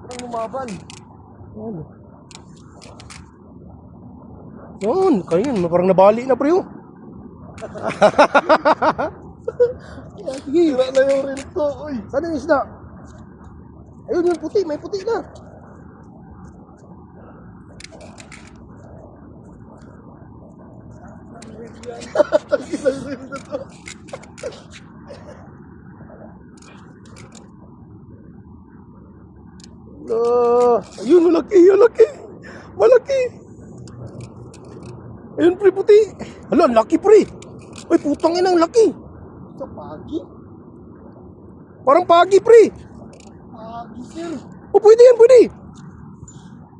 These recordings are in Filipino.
Ang lumaban. Ano? Yun, kayo parang nabali na pre oh. Sige. Sira na yung reel ko. Uy. Saan yung isda? Ayun yung puti, may puti na. Ilang reel na to. Ayun, malaki, malaki. Malaki. Ayun pre, puti. Hala, ang laki pre. Ay, putang ina, ang laki. Sa pagi. Parang pagi pre. Pagi, sir. O, pwede yan, pwede.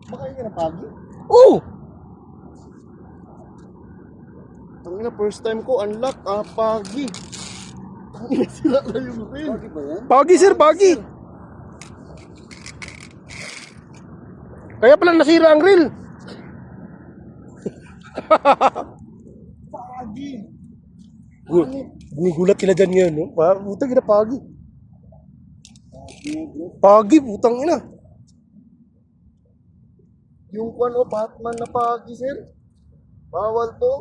Makain ka na pagi? Oh. Ang ina, first time ko unlock, pagi. Ang ina, sira na yung reel. Pagi ba yan? Pagi sir, pagi. Kaya pala nasira ang reel. Pagi. Gugulat sila dyan ngayon, no? Putang ina, pagi. Pagi, putang ina. Yung kwan o, Batman na pagi, sir. Bawal to.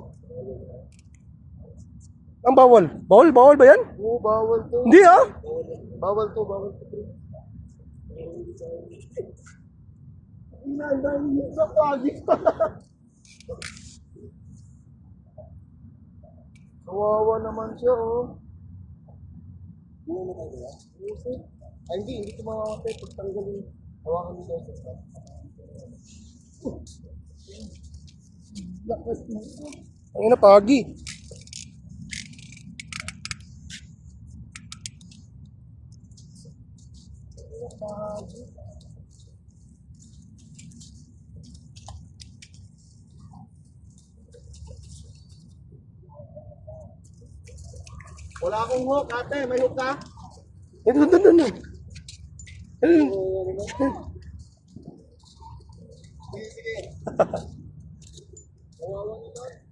Ang bawal. Bawal, bawal ba yan? Oo, bawal to. Hindi ah. Bawal to, bawal to. Inandan sa pagi. Kawawa naman siya, oh. Hindi mo na kaya? Ay, hindi ko makamatay. Pagtanggalin, hawakan nito sa stop. Lakas mo. Ang ina, pagi. Wala akong hook, ate. May hook ka? Doon, doon, doon. Ayun. Sige, sige. Kawawa naman.